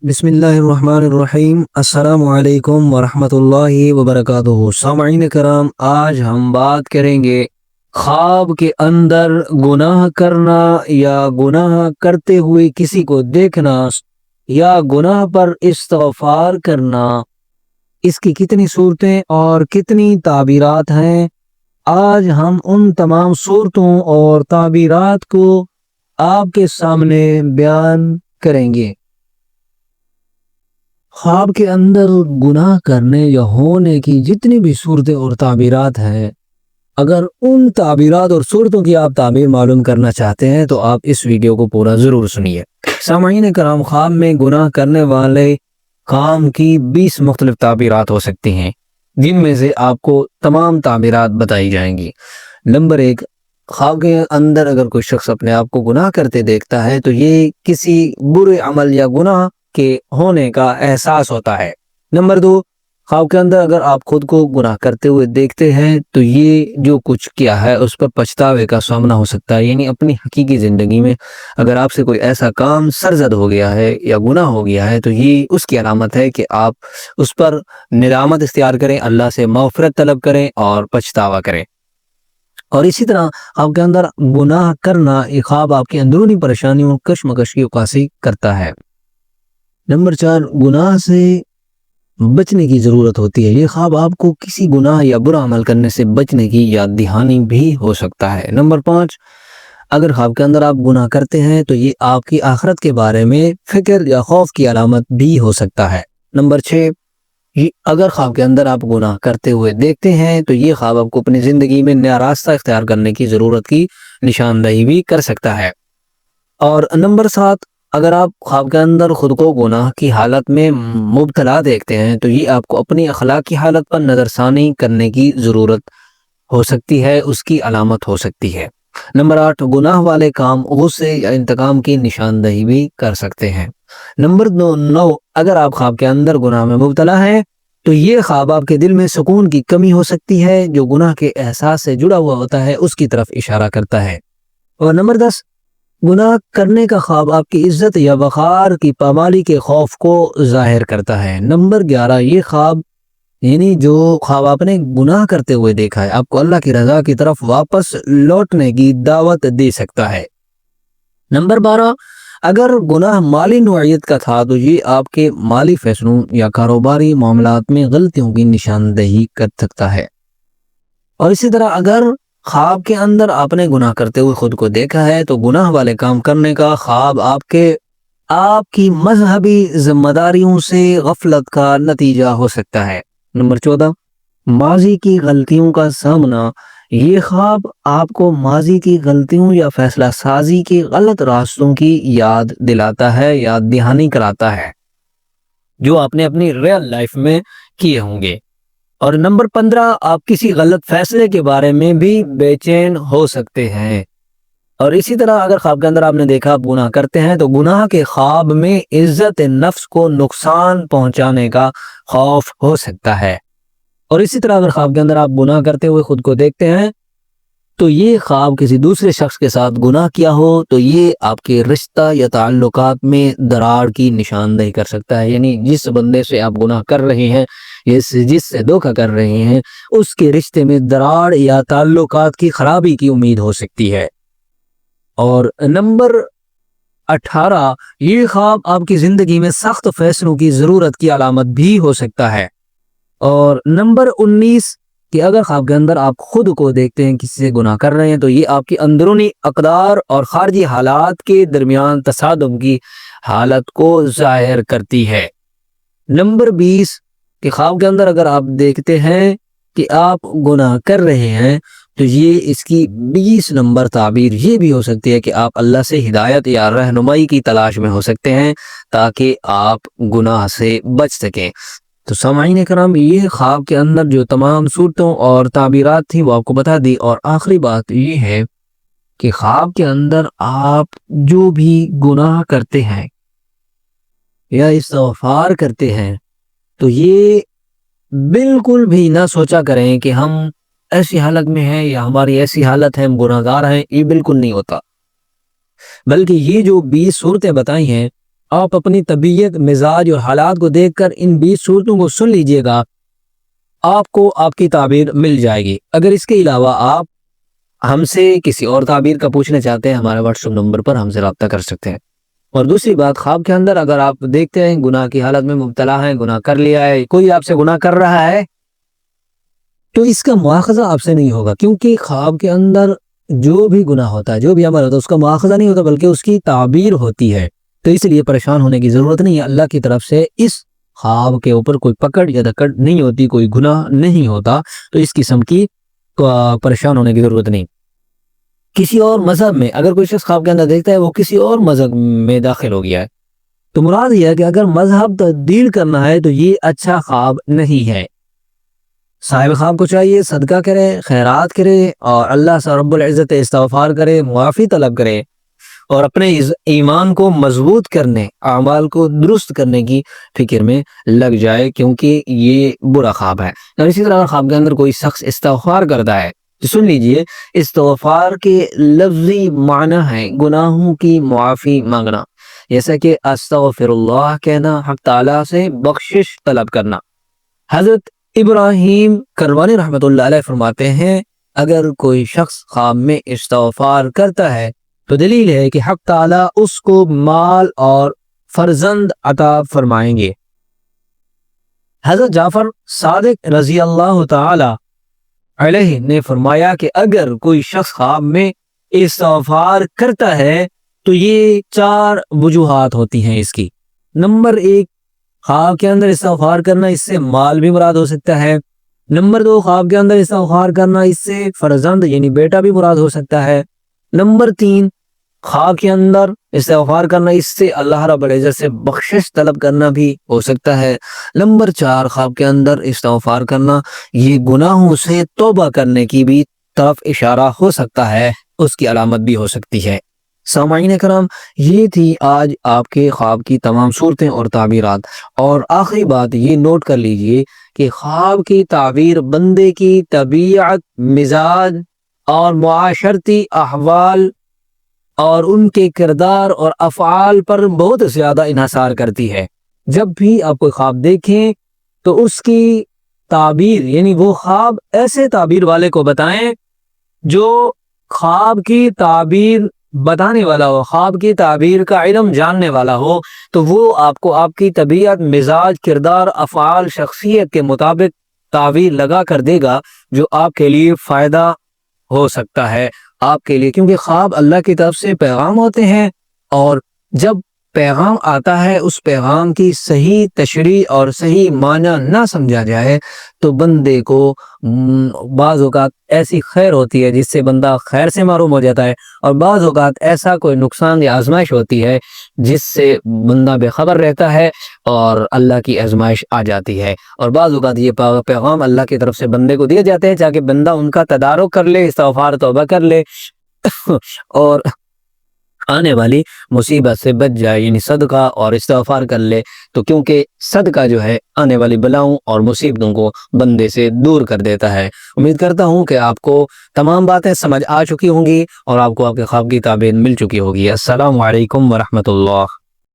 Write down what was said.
بسم اللہ الرحمن الرحیم۔ السلام علیکم ورحمۃ اللہ وبرکاتہ۔ سامعین کرام، آج ہم بات کریں گے خواب کے اندر گناہ کرنا یا گناہ کرتے ہوئے کسی کو دیکھنا یا گناہ پر استغفار کرنا، اس کی کتنی صورتیں اور کتنی تعبیرات ہیں۔ آج ہم ان تمام صورتوں اور تعبیرات کو آپ کے سامنے بیان کریں گے۔ خواب کے اندر گناہ کرنے یا ہونے کی جتنی بھی صورتیں اور تعبیرات ہیں، اگر ان تعبیرات اور صورتوں کی آپ تعبیر معلوم کرنا چاہتے ہیں تو آپ اس ویڈیو کو پورا ضرور سنیے۔ سامعین کرام، خواب میں گناہ کرنے والے کام کی 20 مختلف تعبیرات ہو سکتی ہیں، جن میں سے آپ کو تمام تعبیرات بتائی جائیں گی۔ نمبر 1، خواب کے اندر اگر کوئی شخص اپنے آپ کو گناہ کرتے دیکھتا ہے تو یہ کسی برے عمل یا گناہ کے ہونے کا احساس ہوتا ہے۔ نمبر 2، خواب کے اندر اگر آپ خود کو گناہ کرتے ہوئے دیکھتے ہیں تو یہ جو کچھ کیا ہے اس پر پچھتاوے کا سامنا ہو سکتا ہے، یعنی اپنی حقیقی زندگی میں اگر آپ سے کوئی ایسا کام سرزد ہو گیا ہے یا گناہ ہو گیا ہے تو یہ اس کی علامت ہے کہ آپ اس پر ندامت اختیار کریں، اللہ سے مغفرت طلب کریں اور پچھتاوا کریں۔ اور اسی طرح خواب کے اندر گناہ کرنا، یہ خواب آپ کی اندرونی پریشانیوں کشمکش کی عکاسی کرتا ہے۔ نمبر 4، گناہ سے بچنے کی ضرورت ہوتی ہے۔ یہ خواب آپ کو کسی گناہ یا برا عمل کرنے سے بچنے کی یاد دہانی بھی ہو سکتا ہے۔ نمبر 5، اگر خواب کے اندر آپ گناہ کرتے ہیں تو یہ آپ کی آخرت کے بارے میں فکر یا خوف کی علامت بھی ہو سکتا ہے۔ نمبر 6، اگر خواب کے اندر آپ گناہ کرتے ہوئے دیکھتے ہیں تو یہ خواب آپ کو اپنی زندگی میں نیا راستہ اختیار کرنے کی ضرورت کی نشاندہی بھی کر سکتا ہے۔ اور نمبر 7، اگر آپ خواب کے اندر خود کو گناہ کی حالت میں مبتلا دیکھتے ہیں تو یہ آپ کو اپنی اخلاق کی حالت پر نظر ثانی کرنے کی ضرورت ہو سکتی ہے، اس کی علامت ہو سکتی ہے۔ نمبر 8، گناہ والے کام غصے یا انتقام کی نشاندہی بھی کر سکتے ہیں۔ نمبر 9، اگر آپ خواب کے اندر گناہ میں مبتلا ہیں تو یہ خواب آپ کے دل میں سکون کی کمی ہو سکتی ہے، جو گناہ کے احساس سے جڑا ہوا ہوتا ہے اس کی طرف اشارہ کرتا ہے۔ اور نمبر 10، گناہ کرنے کا خواب آپ کی عزت یا وقار کی پامالی کے خوف کو ظاہر کرتا ہے۔ نمبر 11، یہ خواب یعنی جو خواب آپ نے گناہ کرتے ہوئے دیکھا ہے آپ کو اللہ کی رضا کی طرف واپس لوٹنے کی دعوت دے سکتا ہے۔ نمبر 12، اگر گناہ مالی نوعیت کا تھا تو یہ آپ کے مالی فیصلوں یا کاروباری معاملات میں غلطیوں کی نشاندہی کر سکتا ہے۔ اور اسی طرح اگر خواب کے اندر آپ نے گناہ کرتے ہوئے خود کو دیکھا ہے تو گناہ والے کام کرنے کا خواب آپ کی مذہبی ذمہ داریوں سے غفلت کا نتیجہ ہو سکتا ہے۔ نمبر 14، ماضی کی غلطیوں کا سامنا، یہ خواب آپ کو ماضی کی غلطیوں یا فیصلہ سازی کے غلط راستوں کی یاد دلاتا ہے، یاد دہانی کراتا ہے جو آپ نے اپنی ریئل لائف میں کیے ہوں گے۔ اور نمبر 15، آپ کسی غلط فیصلے کے بارے میں بھی بے چین ہو سکتے ہیں۔ اور اسی طرح اگر خواب کے اندر آپ نے دیکھا آپ گناہ کرتے ہیں تو گناہ کے خواب میں عزت نفس کو نقصان پہنچانے کا خوف ہو سکتا ہے۔ اور اسی طرح اگر خواب کے اندر آپ گناہ کرتے ہوئے خود کو دیکھتے ہیں تو یہ خواب کسی دوسرے شخص کے ساتھ گناہ کیا ہو تو یہ آپ کے رشتہ یا تعلقات میں دراڑ کی نشاندہی کر سکتا ہے، یعنی جس بندے سے آپ گناہ کر رہے ہیں، جس سے دھوکہ کر رہے ہیں، اس کے رشتے میں دراڑ یا تعلقات کی خرابی کی امید ہو سکتی ہے۔ اور نمبر 18، یہ خواب آپ کی زندگی میں سخت فیصلوں کی ضرورت کی علامت بھی ہو سکتا ہے۔ اور نمبر 19، کہ اگر خواب کے اندر آپ خود کو دیکھتے ہیں کسی سے گناہ کر رہے ہیں تو یہ آپ کی اندرونی اقدار اور خارجی حالات کے درمیان تصادم کی حالت کو ظاہر کرتی ہے۔ نمبر 20، کہ خواب کے اندر اگر آپ دیکھتے ہیں کہ آپ گناہ کر رہے ہیں تو یہ اس کی 20 نمبر تعبیر یہ بھی ہو سکتی ہے کہ آپ اللہ سے ہدایت یا رہنمائی کی تلاش میں ہو سکتے ہیں تاکہ آپ گناہ سے بچ سکیں۔ تو سامعین کرام، یہ خواب کے اندر جو تمام صورتوں اور تعبیرات تھیں وہ آپ کو بتا دی۔ اور آخری بات یہ ہے کہ خواب کے اندر آپ جو بھی گناہ کرتے ہیں یا استغفار کرتے ہیں تو یہ بالکل بھی نہ سوچا کریں کہ ہم ایسی حالت میں ہیں یا ہماری ایسی حالت ہے ہم گناہگار ہیں، یہ بالکل نہیں ہوتا، بلکہ یہ جو 20 صورتیں بتائی ہیں آپ اپنی طبیعت، مزاج اور حالات کو دیکھ کر ان 20 صورتوں کو سن لیجئے گا، آپ کو آپ کی تعبیر مل جائے گی۔ اگر اس کے علاوہ آپ ہم سے کسی اور تعبیر کا پوچھنا چاہتے ہیں، ہمارے واٹس ایپ نمبر پر ہم سے رابطہ کر سکتے ہیں۔ اور دوسری بات، خواب کے اندر اگر آپ دیکھتے ہیں گناہ کی حالت میں مبتلا ہیں، گناہ کر لیا ہے، کوئی آپ سے گناہ کر رہا ہے، تو اس کا مواخذہ آپ سے نہیں ہوگا، کیونکہ خواب کے اندر جو بھی گناہ ہوتا ہے، جو بھی عمل ہوتا ہے، اس کا مواخذہ نہیں ہوتا بلکہ اس کی تعبیر ہوتی ہے۔ تو اس لیے پریشان ہونے کی ضرورت نہیں ہے، اللہ کی طرف سے اس خواب کے اوپر کوئی پکڑ یا دکڑ نہیں ہوتی، کوئی گناہ نہیں ہوتا، تو اس قسم کی پریشان ہونے کی ضرورت نہیں۔ کسی اور مذہب میں اگر کوئی شخص خواب کے اندر دیکھتا ہے وہ کسی اور مذہب میں داخل ہو گیا ہے، تو مراد یہ ہے کہ اگر مذہب تبدیل کرنا ہے تو یہ اچھا خواب نہیں ہے۔ صاحب خواب کو چاہیے صدقہ کرے، خیرات کرے اور اللہ سے رب العزت استغفار کرے، معافی طلب کرے اور اپنے ایمان کو مضبوط کرنے، اعمال کو درست کرنے کی فکر میں لگ جائے، کیونکہ یہ برا خواب ہے۔ اور اسی طرح خواب کے اندر کوئی شخص استغفار کرتا ہے تو سن لیجئے، استغفار کے لفظی معنی ہے گناہوں کی معافی مانگنا، جیسا کہ استغفر اللہ کہنا، حق تعالیٰ سے بخشش طلب کرنا۔ حضرت ابراہیم کروانی رحمۃ اللہ علیہ فرماتے ہیں، اگر کوئی شخص خواب میں استغفار کرتا ہے تو دلیل ہے کہ حق تعالیٰ اس کو مال اور فرزند عطا فرمائیں گے۔ حضرت جعفر صادق رضی اللہ تعالی علیہ نے فرمایا کہ اگر کوئی شخص خواب میں استغفار کرتا ہے تو یہ 4 وجوہات ہوتی ہیں اس کی۔ نمبر 1، خواب کے اندر استغفار کرنا، اس سے مال بھی مراد ہو سکتا ہے۔ نمبر 2، خواب کے اندر استغفار کرنا، اس سے فرزند یعنی بیٹا بھی مراد ہو سکتا ہے۔ نمبر 3، خواب کے اندر استغفار کرنا، اس سے اللہ رب العزت سے بخشش طلب کرنا بھی ہو سکتا ہے۔ نمبر 4، خواب کے اندر استغفار کرنا، یہ گناہوں سے توبہ کرنے کی بھی طرف اشارہ ہو سکتا ہے، اس کی علامت بھی ہو سکتی ہے۔ سامعین کرام، یہ تھی آج آپ کے خواب کی تمام صورتیں اور تعبیرات۔ اور آخری بات یہ نوٹ کر لیجئے کہ خواب کی تعبیر بندے کی طبیعت، مزاج اور معاشرتی احوال اور ان کے کردار اور افعال پر بہت زیادہ انحصار کرتی ہے۔ جب بھی آپ کوئی خواب دیکھیں تو اس کی تعبیر یعنی وہ خواب ایسے تعبیر والے کو بتائیں جو خواب کی تعبیر بتانے والا ہو، خواب کی تعبیر کا علم جاننے والا ہو، تو وہ آپ کو آپ کی طبیعت، مزاج، کردار، افعال، شخصیت کے مطابق تعبیر لگا کر دے گا جو آپ کے لیے فائدہ ہو سکتا ہے آپ کے لیے، کیونکہ خواب اللہ کی طرف سے پیغام ہوتے ہیں، اور جب پیغام آتا ہے اس پیغام کی صحیح تشریح اور صحیح معنی نہ سمجھا جائے تو بندے کو بعض اوقات ایسی خیر ہوتی ہے جس سے بندہ خیر سے محروم ہو جاتا ہے، اور بعض اوقات ایسا کوئی نقصان یا آزمائش ہوتی ہے جس سے بندہ بے خبر رہتا ہے اور اللہ کی آزمائش آ جاتی ہے۔ اور بعض اوقات یہ پیغام اللہ کی طرف سے بندے کو دیے جاتے ہیں تاکہ بندہ ان کا تدارک کر لے، استغفار توبہ کر لے اور آنے والی مصیبت سے بچ جائے، یعنی صدقہ اور استغفار کر لے، تو کیونکہ صدقہ جو ہے آنے والی بلاؤں اور مصیبتوں کو بندے سے دور کر دیتا ہے۔ امید کرتا ہوں کہ آپ کو تمام باتیں سمجھ آ چکی ہوں گی اور آپ کو آپ کے خواب کی تعبیر مل چکی ہوگی۔ السلام علیکم ورحمۃ اللہ۔